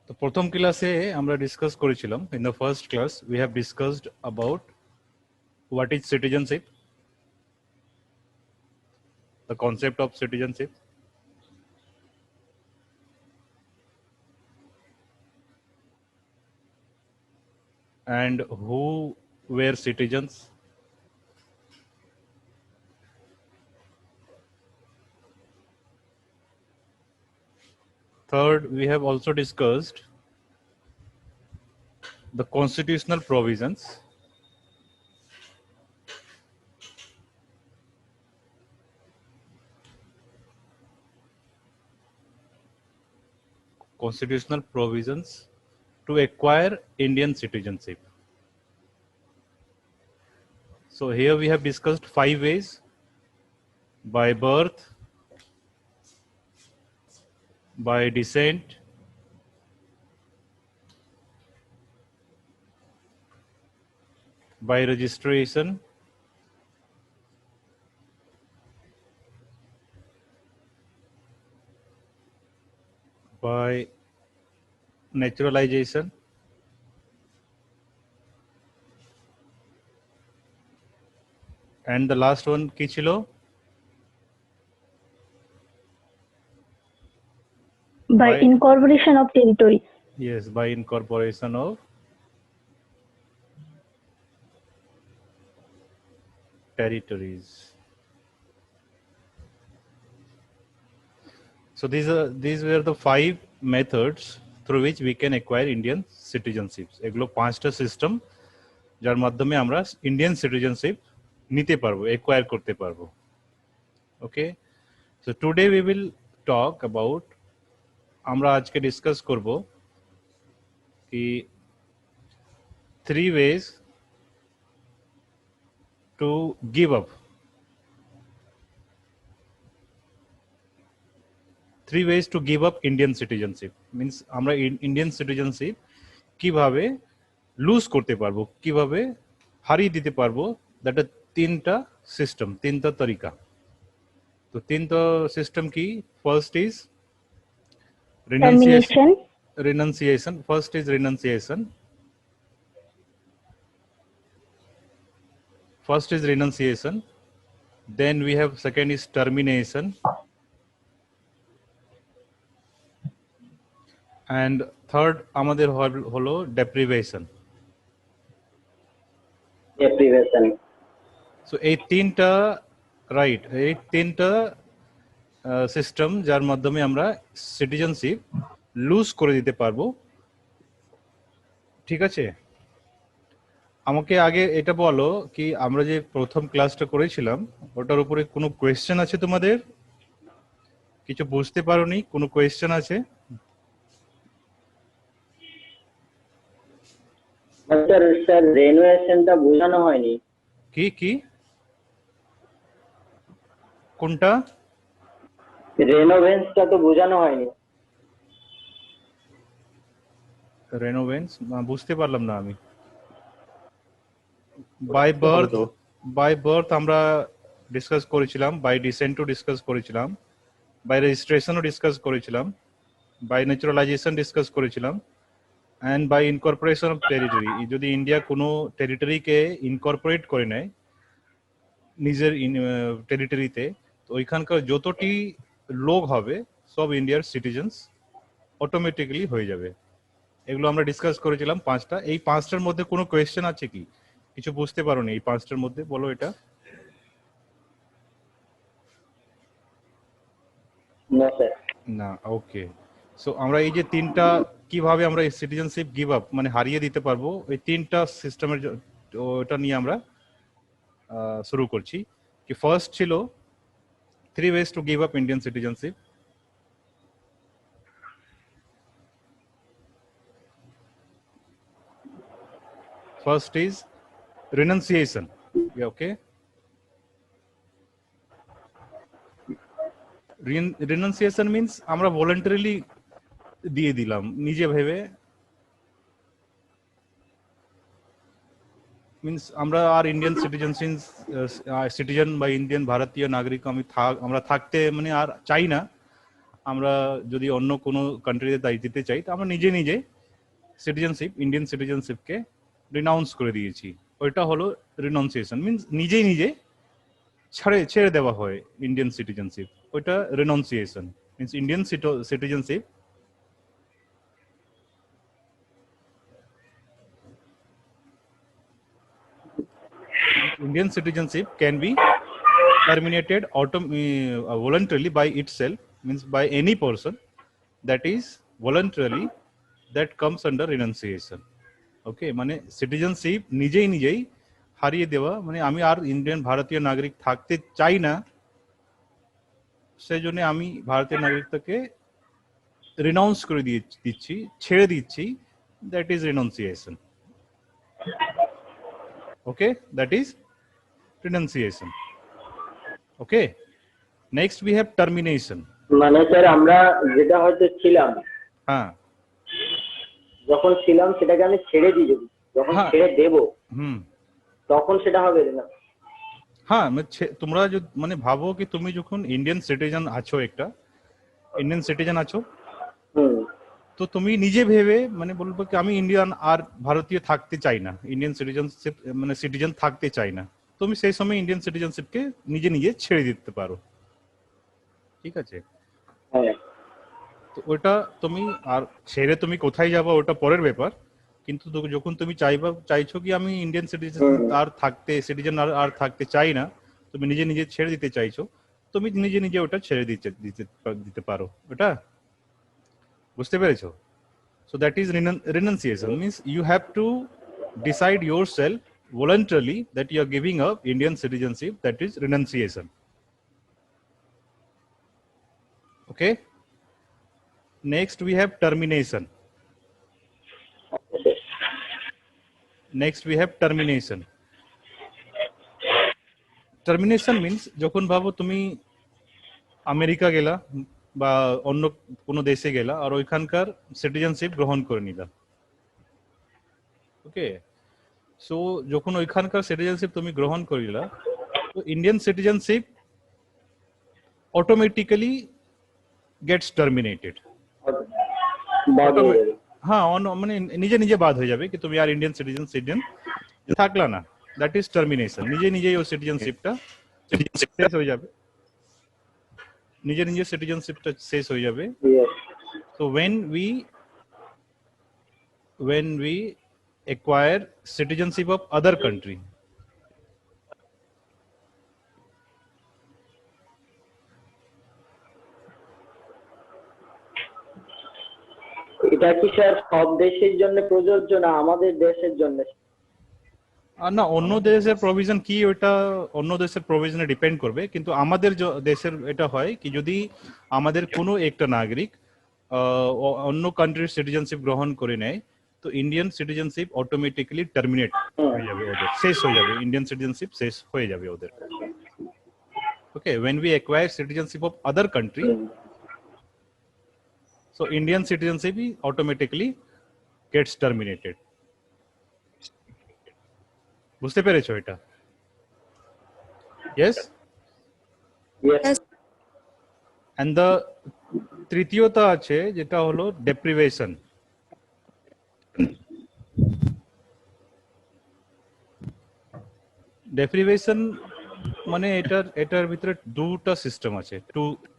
তো প্রথম ক্লাসে আমরা ডিসকাস করেছিলাম, in the first class we have discussed about what is citizenship, the concept of citizenship, and who were citizens. Third, we have also discussed the constitutional provisions. Constitutional provisions to acquire Indian citizenship. So here we have discussed 5 ways: by birth, by descent, by registration, by naturalization, and the last one ki chilo? By incorporation of territories. Yes, by incorporation of territories. So these were the 5 methods through which we can acquire Indian citizenships. এগুলো 5টা system যার মাধ্যমে আমরা Indian citizenship নিতে পারবো, acquire করতে পারবো। Okay, so today we will talk about, আমরা আজকে ডিসকাস করব কি 3 ways to give up. 3 ways to give up Indian citizenship means আমরা ইন্ডিয়ান সিটিজেনশিপ কিভাবে লুজ করতে পারবো, কিভাবে হারিয়ে দিতে পারবো। দ্যাট 3টা সিস্টেম, 3টা তরিকা। তো 3টা সিস্টেম কি? First is renunciation. First is renunciation. Then we have second is termination, and third আমাদের হলো deprivation. So এই 3টা রাইট, এই 3টা সিস্টেম যার মাধ্যমে আমরা সিটিজেনশিপ লুজ করে দিতে পারবো। ঠিক আছে, আমাকে আগে এটা বলো কি আমরা যে প্রথম ক্লাসটা করেছিলাম ওটার উপরে কোনো কোয়েশ্চেন আছে তোমাদের? কিছু বুঝতে পারোনি? কোনো কোয়েশ্চেন আছে? স্যার রেনোভেশনটা বোঝানো হয়নি। কি কি কোনটা? রেনোভেন্সটা তো বোঝানো হয়নি। রেনোভেন্স বুঝতে পারলাম না আমি। বাই বার্থ আমরা ডিসকাস করেছিলাম, বাই ডিসেন্টও ডিসকাস করেছিলাম, বাই রেজিস্ট্রেশনও ডিসকাস করেছিলাম, বাই ন্যাচারালাইজেশন ডিসকাস করেছিলাম, and by incorporation of territory. যদি ইন্ডিয়া কোনো টেরিটরিকে ইনকর্পোরেট করে নেয় নিজের টেরিটরিতে, তো ওইখানকার যতটি লোক হবে সব ইন্ডিয়ার সিটিজেন্স অটোমেটিক্যালি হয়ে যাবে। এগুলো আমরা ডিসকাস করেছিলাম 5টা। এই 5টার মধ্যে কোনো কোয়েশ্চেন আছে কি? কিছু বুঝতে পারোনি এই 5টার মধ্যে? বলো এটা। না, ওকে। সো আমরা এই যে 3টা কিভাবে আমরা এই সিটিজেনশিপ গিভ আপ মানে হারিয়ে দিতে পারবো, এই 3টা সিস্টেমের ওটা নিয়ে আমরা শুরু করছি। কি ফার্স্ট ছিল 3 ways to give up Indian citizenship. First is renunciation. Okay, renunciation means আমরা voluntarily দিয়ে দিলাম, নিজে ভেবে। মিন্স আমরা আর ইন্ডিয়ান সিটিজেন বা ইন্ডিয়ান ভারতীয় নাগরিক আমরা থাকতে মানে আর চাই না, আমরা যদি অন্য কোনো কান্ট্রিতে তাই যেতে চাই তো আমরা নিজে নিজে সিটিজেনশিপ ইন্ডিয়ান সিটিজেনশিপকে রিনাউন্স করে দিয়েছি। ওইটা হলো রিনাউন্সিয়েশন, মিন্স নিজেই নিজে ছেড়ে দেওয়া হয় ইন্ডিয়ান সিটিজেনশিপ, ওইটা renunciation. Means Indian citizenship Indian citizenship can be terminated voluntarily by itself, means by any person that is voluntarily, that comes under renunciation. Okay, মানে সিটিজেনশিপ নিজেই নিজেই হারিয়ে দেওয়া, মানে আমি আর ইন্ডিয়ান ভারতীয় নাগরিক থাকতে চাই না, সেই জন্য আমি ভারতীয় নাগরিকতাকে রিনাউন্স করে দিচ্ছি, ছেড়ে দিচ্ছি, that is renunciation. Okay, that is renunciation. Okay, next we have termination. মানে স্যার আমরা যেটা হয়তো ছিলাম, হ্যাঁ, যখন ছিলাম সেটাকে আমি ছেড়ে দিই, যখন হ্যাঁ। ছেড়ে দেব হুম, তখন সেটা হবে না। হ্যাঁ, তোমরা মানে ভাবো কি তুমি যখন ইন্ডিয়ান সিটিজেন আছো, একটা ইন্ডিয়ান সিটিজেন আছো, তো তুমি নিজে ভেবে মানে বলবো কি আমি ইন্ডিয়ান আর ভারতীয় থাকতে চাই না, ইন্ডিয়ান সিটিজেনশিপ মানে সিটিজেন থাকতে চাই না, তুমি সেই সময় ইন্ডিয়ান সিটিজেনশিপকে নিজে নিজে ছেড়ে দিতে পারো, ঠিক আছে? হ্যাঁ, তো ওটা তুমি আর ছেড়ে তুমি কোথায় যাবা ওটা পরের ব্যাপার, কিন্তু যখন তুমি চাইছো কি আমি ইন্ডিয়ান সিটিজেন আর থাকতে চাই না, তুমি নিজে নিজে ছেড়ে দিতে চাইছো, তুমি নিজে নিজে ওটা ছেড়ে দিতে পারো, ওটা বুঝতে পেরেছো? So that is renunciation, means you have to decide yourself voluntarily that you are giving up Indian citizenship, that is renunciation. Okay, next we have termination. Termination means যখন ভাবো তুমি আমেরিকা গেলা বা অন্য কোনো দেশে গেলা আর ওইখানকার সিটিজেনশিপ গ্রহণ করে নিলা, ওকে? সো যখন ওইখানকার সিটিজেনশিপ তুমি গ্রহণ করিলা, তো Indian citizenship automatically gets terminated. হ্যাঁ, মানে নিজে নিজে বাদ হয়ে যাবে কি তুমি আর ইন্ডিয়ান সিটিজেন থাকলা না, দ্যাট ইজ টার্মিনেশন। নিজে নিজেই ওই সিটিজেনশিপটা শেষ হয়ে যাবে, নিজে নিজে সিটিজেনশিপটা শেষ হয়ে যাবে। So when we acquire citizenship of other country, এটা কি স্যার সব দেশের জন্য প্রযোজ্য না আমাদের দেশের জন্য? না, অন্য দেশের প্রভিশন কি ওটা অন্য দেশের প্রভিশনে ডিপেন্ড করবে, কিন্তু আমাদের দেশের এটা হয় কি যদি আমাদের কোনো একটা নাগরিক অন্য কান্ট্রির সিটিজেনশিপ গ্রহণ করে নেয়, তো ইন্ডিয়ান সিটিজেনশিপ অটোমেটিক্যালি টার্মিনেট হয়ে যাবে, ওদের শেষ হয়ে যাবে, ইন্ডিয়ান সিটিজেনশিপ শেষ হয়ে যাবে ওদের। ওকে, when we acquire citizenship of other country, so Indian citizenship automatically gets terminated. বুঝতে পেরেছো এটা? Yes? Yes. And the তৃতীয়টা আছে যেটা হলো deprivation. Deprivation মানে এটার ভিতরে দুটো সিস্টেম আছে,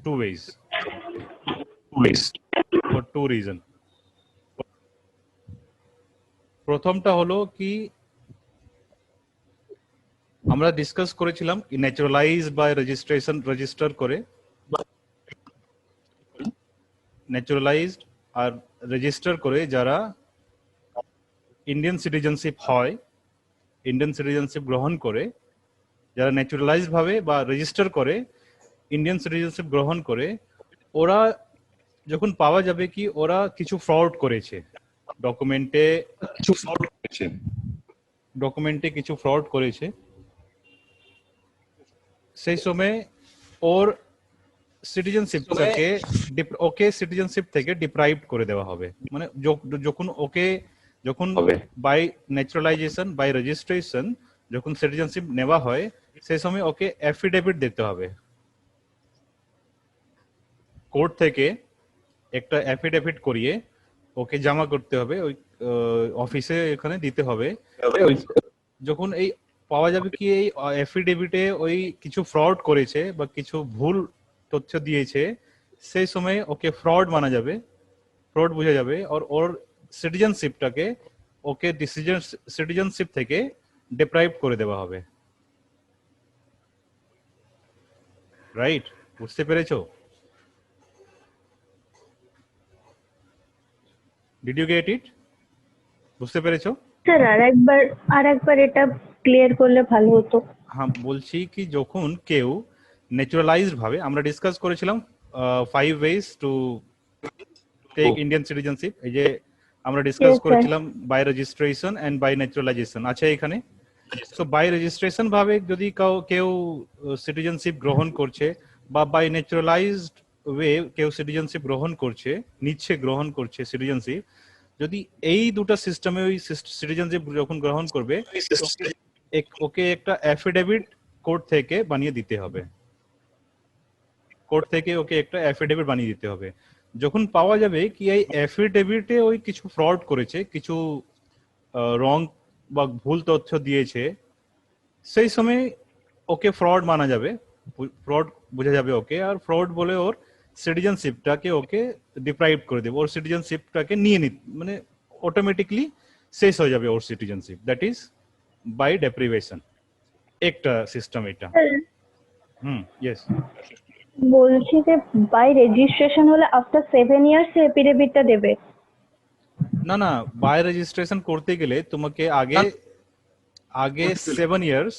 two ways for two reason. প্রথমটা হলো কি আমরা ডিসকাস করেছিলাম ন্যাচারালাইজ বাই রেজিস্টার করে, ন্যাচারালাইজড আর রেজিস্টার করে যারা ইন্ডিয়ান সিটিজেনশিপ হয়, ইন্ডিয়ান সিটিজেনশিপ গ্রহণ করে, যারা ন্যাচারালাইজ ভাবে বা রেজিস্টার করে ইন্ডিয়ান সিটিজেনশিপ গ্রহণ করে, ওরা যখন পাওয়া যাবে কি ওরা কিছু ফ্রড করেছে, ডকুমেন্টে কিছু ফ্রড করেছে, সেই সময় ওর সিটিজেনশিপ থেকে ডিপ্রাইভ করে দেওয়া হবে। মানে যখন বাই ন্যাচারালাইজেশন বাই রেজিস্ট্রেশন যখন সিটিজেনশিপ নেওয়া হয় সেই সময় ওকে অ্যাফিডেভিট দিতে হবে, কোর্ট থেকে একটা অ্যাফিডেভিট করিয়ে ওকে জমা করতে হবে, ওই অফিসে এখানে দিতে হবে। যখন এই পাওয়া যাবে কি এই অ্যাফিডেভিটে ওই কিছু ফ্রড করেছে বা কিছু ভুল তথ্য দিয়েছে, সেই সময় ওকে ফ্রড মানা যাবে, ফ্রড বোঝা যাবে, আর ওর সিটিজেনশিপটাকে ওকে সিটিজেনশিপ থেকে ডিপ্রাইভ করে দেওয়া হবে। রাইট? বুঝতে পেরেছো? Did you get it? বুঝতে পেরেছো? স্যার আর একবার এটা ক্লিয়ার করলে ভালো হতো। হ্যাঁ, বলছি কি যখন কেউ ন্যাচারালাইজড ভাবে, আমরা ডিসকাস করেছিলাম 5 ways to take Indian citizenship, এই যে আমরা ডিসকাস Yes, sir. করেছিলাম by registration and by naturalisation আছে এখানে। সো বাই রেজিস্ট্রেশন ভাবে যদি কেউ সিটিজেনশিপ গ্রহণ করছে বা বাই ন্যাচারালাইজড ওয়ে কেউ সিটিজেনশিপ গ্রহণ করছে সিটিজেনশিপ, যদি এই দুটো সিস্টেমে ওই সিটিজেনশিপ যখন গ্রহণ করবে ওকে একটা অ্যাফিডেভিট কোর্ট থেকে বানিয়ে দিতে হবে, যখন পাওয়া যাবে কি এই অ্যাফিডেভিটে ওই কিছু ফ্রড করেছে, কিছু রং বা ভুল তথ্য দিয়েছে, সেই সময় ওকে ফ্রড মানা যাবে, ফ্রড বোঝা যাবে ওকে, আর ফ্রড বলে ওর সিটিজেনশিপটাকে ওকে ডিপ্রাইভ করে দেবে, ওর সিটিজেনশিপটাকে নিয়ে মানে অটোমেটিকলি শেষ হয়ে যাবে ওর citizenship, that is by deprivation. একটা সিস্টেম এটা। ইয়েস। বলছি যে বাই রেজিস্ট্রেশন হলে আফটার 7 ইয়ার্স এফিডেভিটটা দেবে। না, বাই রেজিস্ট্রেশন করতে গেলে তোমাকে আগে 7 ইয়ার্স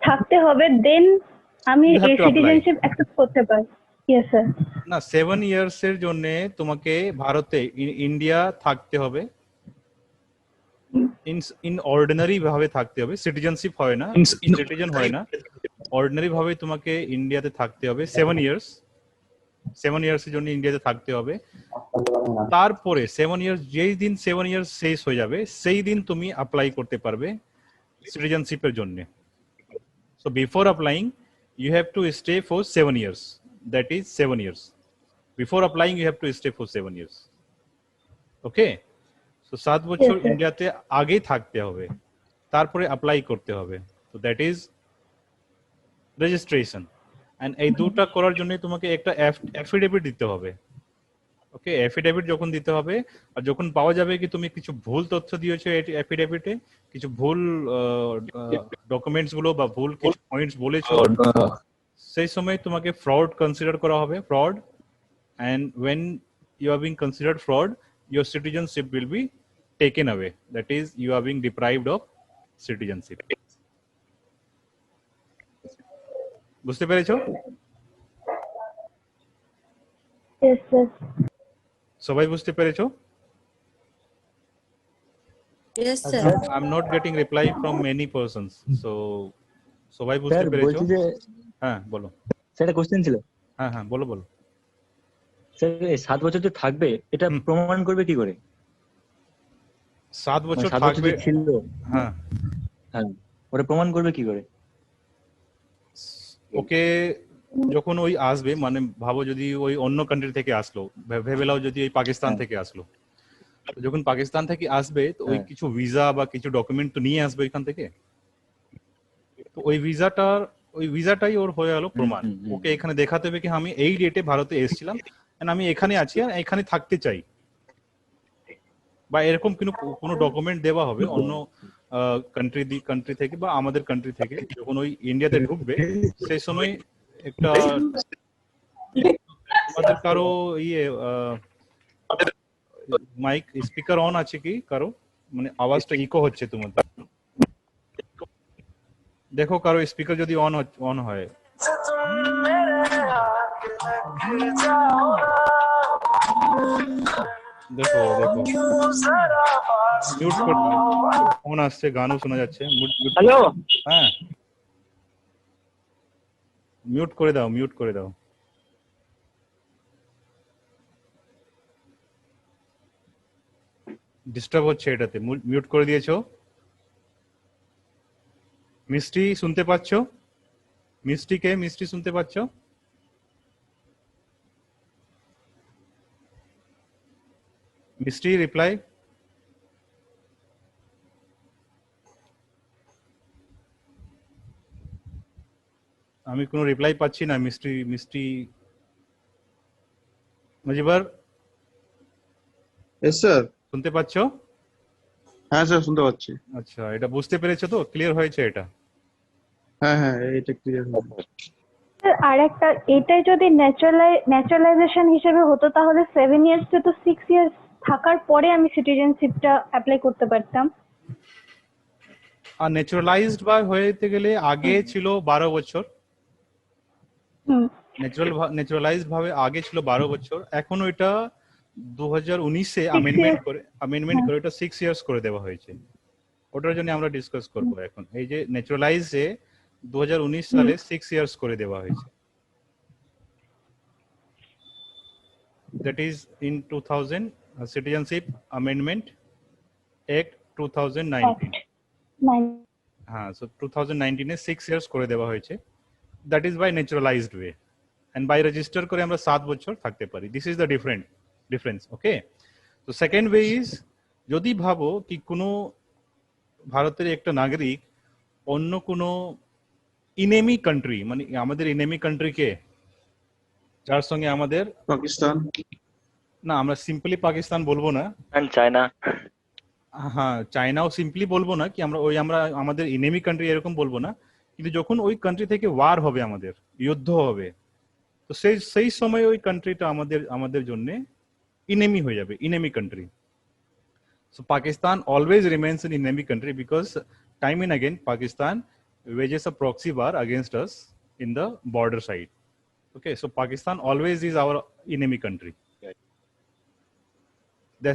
থাকতে হবে, দেন আমি You have এই to apply. সিটিজেনশিপ অ্যাকসেপ্ট করতে পারি। Yes sir. না, 7 ইয়ার্স এর জন্য তোমাকে ভারতে ইন্ডিয়া থাকতে হবে, ইন অর্ডিনারি ভাবে থাকতে হবে, সিটিজেনশিপ হয় না, সিটিজেন হয় না, অর্ডিনারি ভাবে তোমাকে ইন্ডিয়াতে থাকতে হবে 7 ইয়ার্স এর জন্য ইন্ডিয়াতে থাকতে হবে। তারপরে 7 ইয়ার্স, যেই দিন 7 ইয়ার্স শেষ হয়ে যাবে সেই দিন তুমি অ্যাপ্লাই করতে পারবে সিটিজেনশিপের জন্য। So before applying you have to stay for 7 years, that is 7 years. Before applying you have to stay for 7 years. Okay, so 7 বছর ইন্ডিয়াতে আগেই থাকতে হবে, তারপরে অ্যাপ্লাই করতে হবে, so that is registration. and এই দুটো করার জন্য তোমাকে একটা অ্যাফিডেভিট দিতে হবে। ওকে, অ্যাফিডেভিট যখন দিতে হবে, আর যখন পাওয়া যাবে কি তুমি কিছু ভুল তথ্য দিয়েছো অ্যাফিডেভিটে, কিছু ভুল ডকুমেন্টস গুলো বা ভুল কিছু পয়েন্টস বলেছো, সেই সময় তোমাকে ফ্রড কনসিডার করা হবে, fraud, and when you are being considered fraud your citizenship will be taken away, that is you are being deprived of citizenship. বুঝতে পেরেছো? Yes sir. সবাই বুঝতে পেরেছো? Yes, sir. I'm not getting reply from many persons, so সবাই বুঝতে sir পেরেছো? বলছি যে হ্যাঁ বলো। স্যার একটা কোশ্চেন ছিল। হ্যাঁ বলো। স্যার এই 7 বছর যে থাকবে এটা প্রমাণ করবে কি করে? 7 বছর 7 বছর থাকবে, যে ছিল, হ্যাঁ ওটা প্রমাণ করবে কি করে? ওকে যখন ওই আসবে, মানে ভাবো যদি ওই অন্য কান্ট্রি থেকে আসলো, ভেবে নাও যদি ওই পাকিস্তান থেকে আসলো, যখন পাকিস্তান থেকে আসবে তো ওই কিছু ভিসা বা কিছু ডকুমেন্ট তো নিয়ে আসবে ওইখান থেকে, তো ওই ভিসাটাই ওর হয়ে গেল প্রমাণ। ওকে এখানে দেখাতে হবে কি আমি এই ডেটে ভারতে এসেছিলাম, আমি এখানে আছি আর এখানে থাকতে চাই, বা এরকম কোনো ডকুমেন্ট দেওয়া হবে অন্য কান্ট্রি থেকে বা আমাদের কান্ট্রি থেকে। যখন ওই ইন্ডিয়াতে ঢুকবে সেই সময় একটা আমাদের কারো মাইক স্পিকার অন আছে কি কারো, মানে আওয়াজটা ইকো হচ্ছে তোমাদের, দেখো কারো স্পিকার যদি অন হয়। দেখো মিউট করতে, ফোন আসছে, গানও শোনা যাচ্ছে। হ্যালো, হ্যাঁ মিউট করে দাও। ডিস্টার্ব হচ্ছে এটাতে, মিউট করে দিয়েছো? মিষ্টি শুনতে পাচ্ছো? মিষ্টি শুনতে পাচ্ছো? মিষ্টি রিপ্লাই? আমি কোনো রিপ্লাই পাচ্ছি না। মিষ্টি মিষ্টি মুজিবার এস স্যার। শুনতে পাচ্ছো? হ্যাঁ স্যার, শুনতে পাচ্ছি। আচ্ছা, এটা বুঝতে পেরেছো তো? ক্লিয়ার হয়েছে এটা? হ্যাঁ হ্যাঁ, এটা ক্লিয়ার হয়ে গেছে। স্যার আর একটা, এটাই যদি ন্যাচারালাইজেশন হিসেবে হতো তাহলে 7 ইয়ার্স তো 6 ইয়ার্স থাকার পরে আমি সিটিজেনশিপটা অ্যাপ্লাই করতে পারতাম। আর ন্যাচারালাইজড বা হইতে গেলে আগে ছিল 12 বছর। হুম। ন্যাচারালাইজড ভাবে আগে ছিল 12 বছর, এখন ওইটা 2019-এ 6 অ্যামেন্ডমেন্ট years। করে হ্যাঁ। ওটা 6 ইয়ার্স করে দেওয়া হয়েছে। ওটার জন্য আমরা ডিসকাস করব এখন। এই যে ন্যাচারালাইজে 2019 সালে 6 ইয়ার্স করে দেওয়া হয়েছে। That is in 2000 Citizenship Amendment Act 2019। হ্যাঁ, so 2019-এ 6 ইয়ার্স করে দেওয়া হয়েছে। That is by naturalized way, and by register করে আমরা 7 বছর থাকতে পারি। This is the difference, okay? So second way is, যদি ভাবো কি কোনো ভারতের একটা নাগরিক অন্য কোনো ইনেমি কান্ট্রি, মানে আমাদের ইনেমি কান্ট্রি কে, যার সঙ্গে আমাদের, পাকিস্তান। না আমরা সিম্পলি পাকিস্তান বলবো না, চায়না। হ্যাঁ চায়নাও সিম্পলি বলবো না, কি আমরা আমাদের ইনেমি কান্ট্রি এরকম বলবো না, কিন্তু যখন ওই কান্ট্রি থেকে ওয়ার হবে, আমাদের যুদ্ধ হবে, তো সেই সময় ওই কান্ট্রিটা আমাদের জন্য ইনেমি হয়ে যাবে, enemy country. So Pakistan always remains an enemy country because time and again Pakistan wages a proxy war against us in the border side. Okay, so Pakistan always is our enemy country.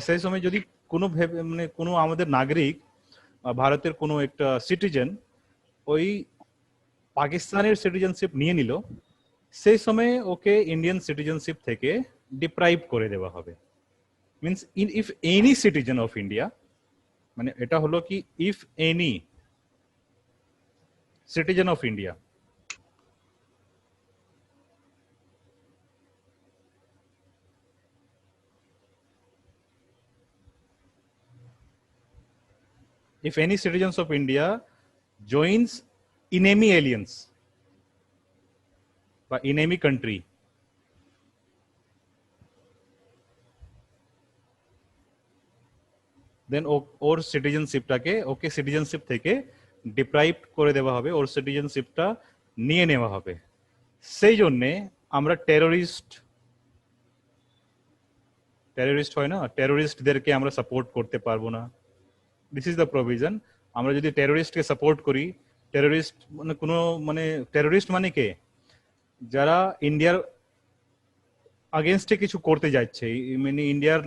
সেই সময় যদি কোনো মানে কোনো আমাদের নাগরিক ভারতের কোনো একটা সিটিজেন ওই পাকিস্তানের সিটিজেনশিপ নিয়ে নিল, সেই সময় ওকে ইন্ডিয়ান সিটিজেনশিপ থেকে ডিপ্রাইভ করে দেওয়া হবে। Means if any citizen of India, মানে এটা হলো কি if any citizen of India if any citizens of India joins enemy aliens বা enemy country, দেন ওর সিটিজেনশিপটাকে ওকে সিটিজেনশিপ থেকে ডিপ্রাইভ করে দেওয়া হবে, ওর সিটিজেনশিপটা নিয়ে নেওয়া হবে। সেই জন্যে আমরা টেরোরিস্ট হয় না, টেরোরিস্টদেরকে আমরা সাপোর্ট করতে পারবো না। This is the provision. আমরা যদি টেরোরিস্টকে সাপোর্ট করি, টেরোরিস্ট মানে কোনো মানে টেরোরিস্ট মানে কে, যারা ইন্ডিয়ার আগেনস্টে কিছু করতে যাচ্ছে, মানে ইন্ডিয়ার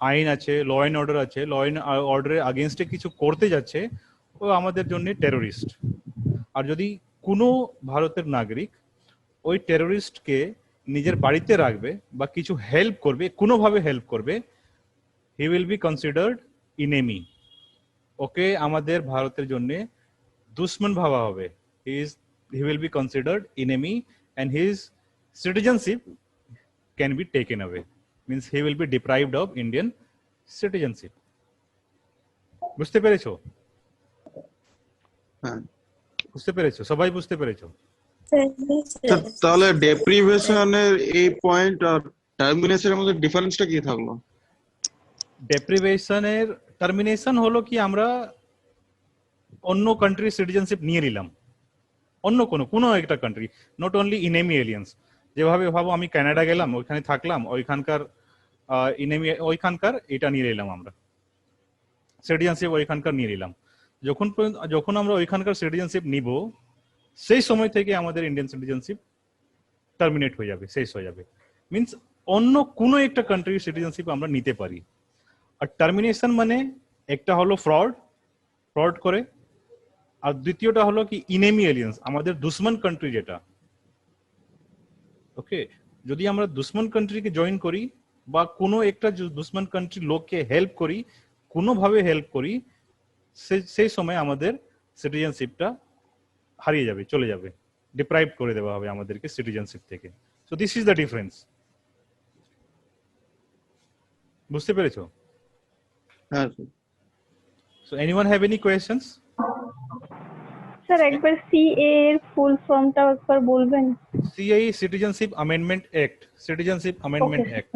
আইন আছে, ল অ্যান্ড অর্ডার আছে, ল অ্যান্ড অর্ডারের আগেনস্টে কিছু করতে যাচ্ছে, ও আমাদের জন্য টেরোরিস্ট। আর যদি কোনো ভারতের নাগরিক ওই টেরোরিস্টকে নিজের বাড়িতে রাখবে বা কিছু হেল্প করবে, কোনোভাবে হেল্প করবে, he will be considered enemy. Okay আমাদের ভারতের জন্য দুশ্মন ভাবা হবে। He will be considered enemy and his citizenship can be taken away, means he will be deprived of Indian citizenship. বুঝতে পেরেছো? হ্যাঁ বুঝতে পেরেছো? সবাই বুঝতে পেরেছো? স্যার, তাহলে ডেপ্রিভেশনের এই পয়েন্ট আর টার্মিনেশনের মধ্যে ডিফারেন্সটা কি থাকলো? ডেপ্রিভেশনের টার্মিনেশন হলো কি আমরা অন্য কান্ট্রির সিটিজেনশিপ নিয়ে নিলাম, অন্য কোনো একটা country, not only enemy aliens. যেভাবে ভাবো আমি কানাডা গেলাম, ওইখানে থাকলাম, ওইখানকার ইনেমি ওইখানকার এটা নিয়ে নিলাম, আমরা সিটিজেনশিপ ওইখানকার নিয়ে নিলাম। যখন আমরা ওইখানকার সিটিজেনশিপ নিব, সেই সময় থেকে আমাদের ইন্ডিয়ান সিটিজেনশিপ টার্মিনেট হয়ে যাবে, শেষ হয়ে যাবে। মিনস অন্য কোনো একটা কান্ট্রির সিটিজেনশিপ আমরা নিতে পারি। আর টার্মিনেশন মানে একটা হলো ফ্রড করে, আর দ্বিতীয়টা হলো কি ইনেমি এলিয়েন্স, আমাদের দুশ্মন কান্ট্রি যেটা। ওকে, যদি আমরা দুশ্মন কান্ট্রিকে জয়েন করি বা কোনো একটা দুশ্মন কান্ট্রির লোককে হেল্প করি, কোনোভাবে হেল্প করি, সেই সময় আমাদের সিটিজেনশিপটা হারিয়ে যাবে, চলে যাবে, ডিপ্রাইভ করে দেওয়া হবে আমাদেরকে সিটিজেনশিপ থেকে। So this is the difference. বুঝতে পেরেছো? হ্যাঁ sir. So anyone have any questions? Sir একবার সিএ এর ফুল ফর্মটা একবার বলবেন? CIE Citizenship Amendment Act. Citizenship ওকে Amendment Act.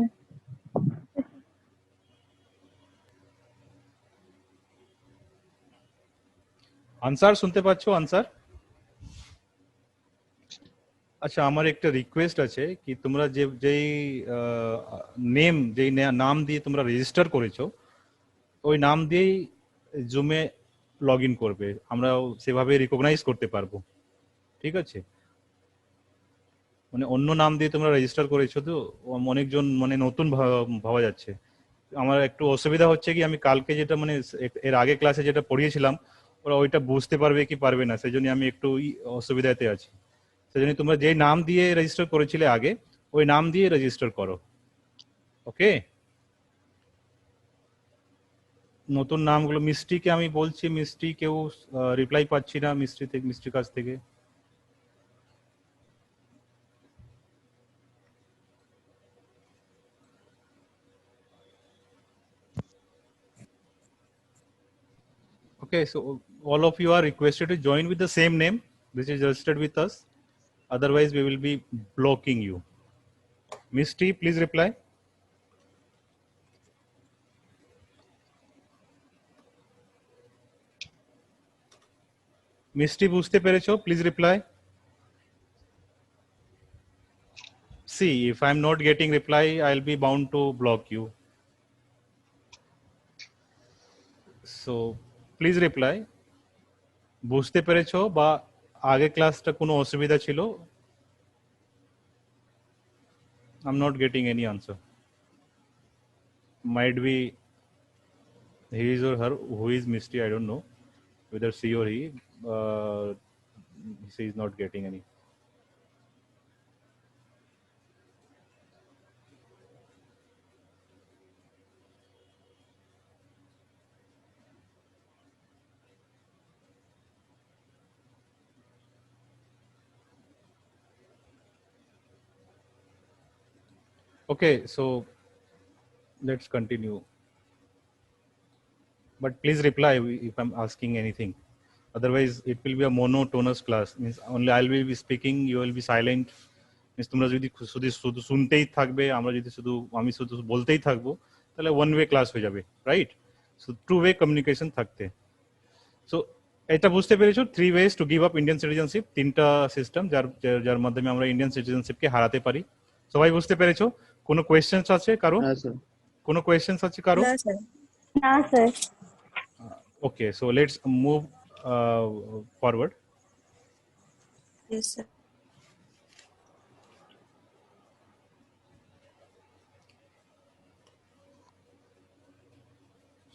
আনসার শুনতে পাচ্ছো? আনসার? আচ্ছা, আমার একটা রিকোয়েস্ট আছে কি তোমরা যেই নাম দিয়ে তোমরা রেজিস্টার করেছো ওই নাম দিয়েই জুমে লগ ইন করবে, আমরা সেভাবে রিকগনাইজ করতে পারবো, ঠিক আছে? মানে অন্য নাম দিয়ে তোমরা রেজিস্টার করেছো তো অনেকজন মানে নতুন ভাবা যাচ্ছে। আমার একটু অসুবিধা হচ্ছে কি আমি কালকে যেটা মানে এর আগে ক্লাসে যেটা পড়িয়েছিলাম ওরা ওইটা বুঝতে পারবে কি পারবে না, সেই জন্য আমি একটু অসুবিধাতে আছি। সেই জন্য তোমরা যে নাম দিয়ে রেজিস্টার করেছিলে আগে ওই নাম দিয়ে রেজিস্টার করো, ওকে? নতুন নামগুলো মিষ্টিকে আমি বলছি, মিষ্টি কেউ রিপ্লাই পাচ্ছি না মিষ্টির কাছ থেকে। Okay, so all of you are requested to join with the same name which is registered with us. Otherwise, we will be blocking you. Misty, please reply. Misty, বুঝতে পেরেছো? Please reply. See, if I'm not getting reply, I'll be bound to block you. So, please reply. বুঝতে পেরেছো বা আগে ক্লাসটা কোনো অসুবিধা ছিল? I'm not getting any answer. Might be he is or her. Who is Misty? I don't know whether she or he. She is not getting any. Okay, so let's continue. But please reply if I'm asking anything. Otherwise, it will be a monotonous class. Means only I will be speaking, you will be silent. Means তোমরা যদি শুধু শুনতেই থাকবে, আমরা যদি আমি শুধু বলতেই থাকবো, তাহলে ওয়ান ওয়ে ক্লাস হয়ে যাবে, right? So two way communication থাকতে। সো এটা বুঝতে পেরেছো, 3 ways to give up Indian citizenship, তিনটা সিস্টেম যার মাধ্যমে আমরা ইন্ডিয়ান সিটিজেনশিপকে হারাতে পারি। সবাই বুঝতে পেরেছো? কোনো কোয়েশ্চেন্স আছে কারো? হ্যাঁ স্যার। কোনো কোয়েশ্চেন্স আছে কারো? না sir. Okay, so let's move forward. Yes, sir.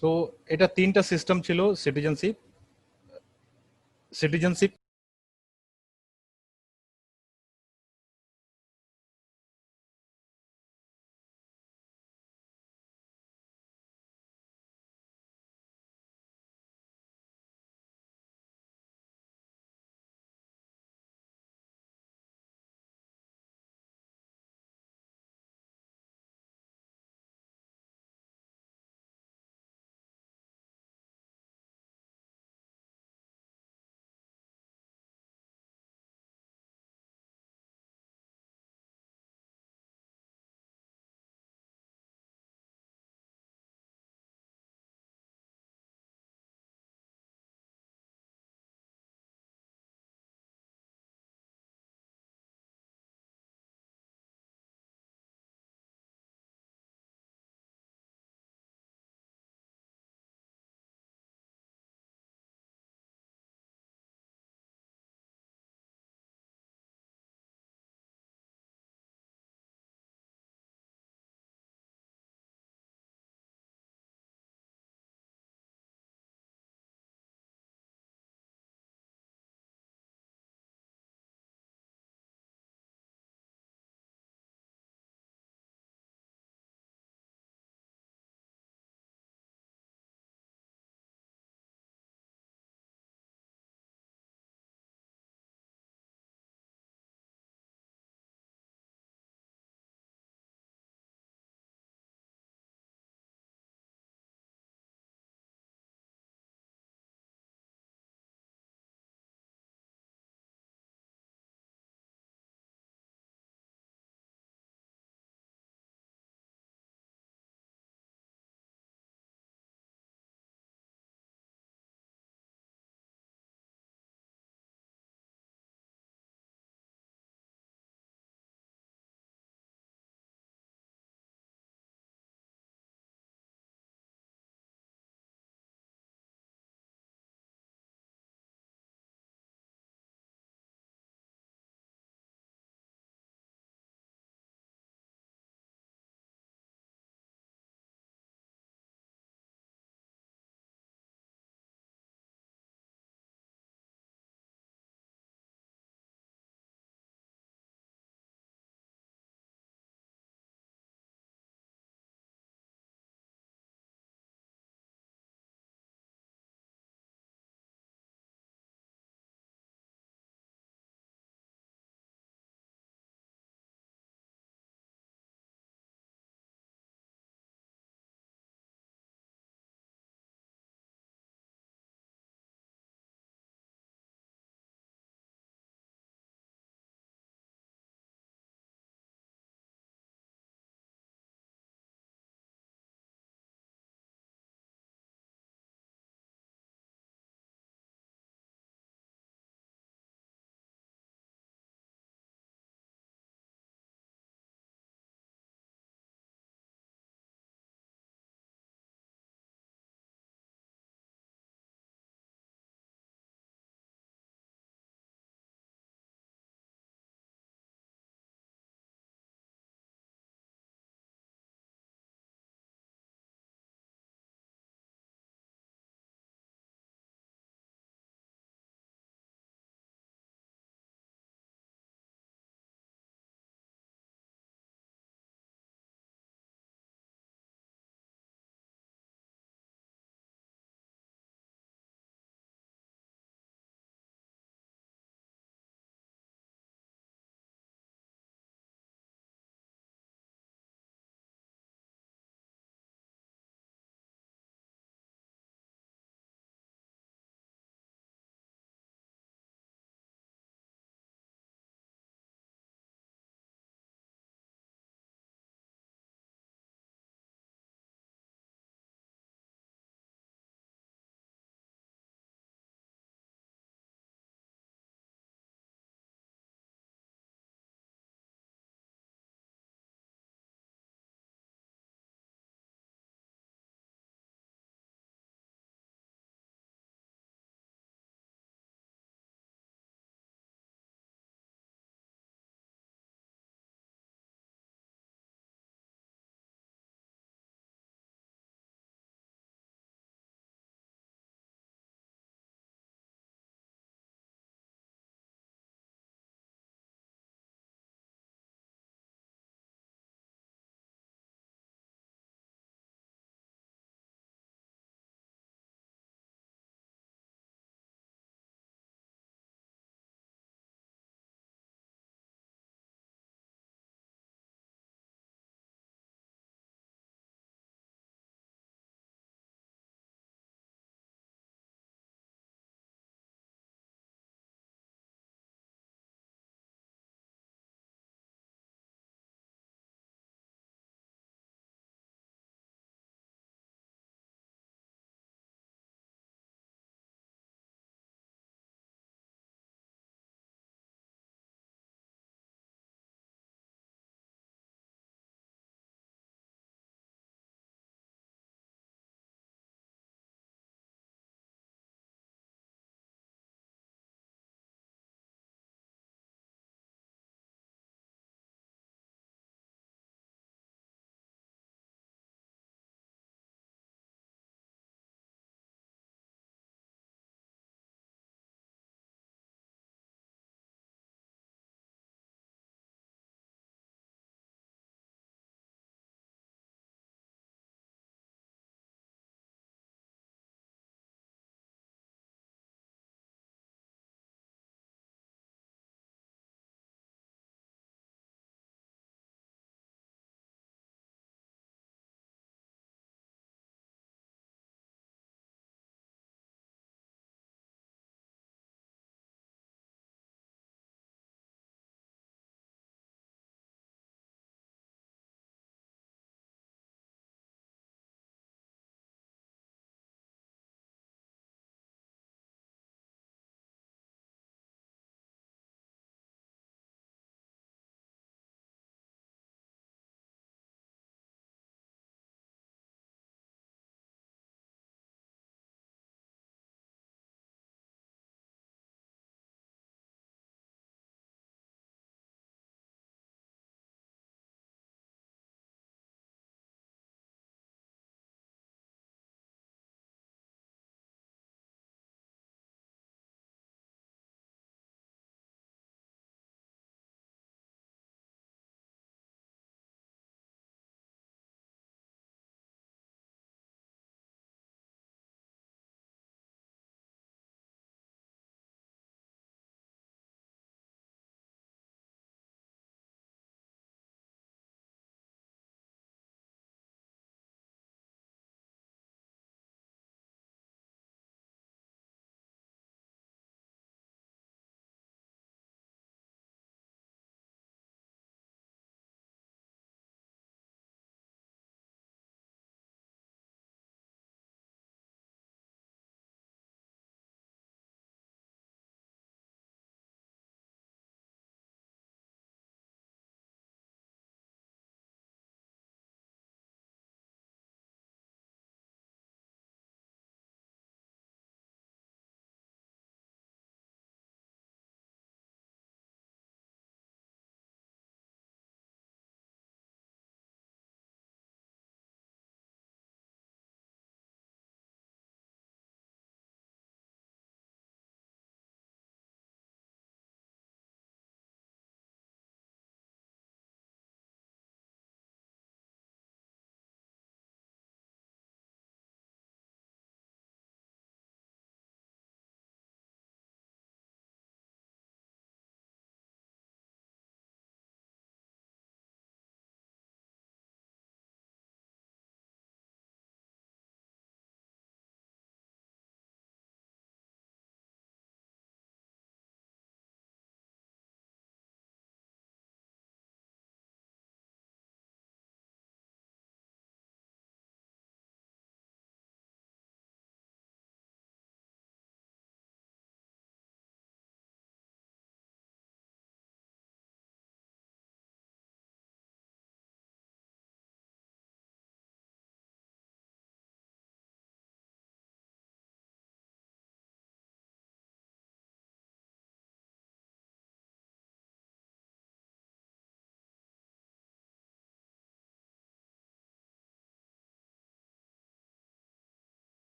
So এটা তিনটা সিস্টেম ছিল সিটিজেনশিপ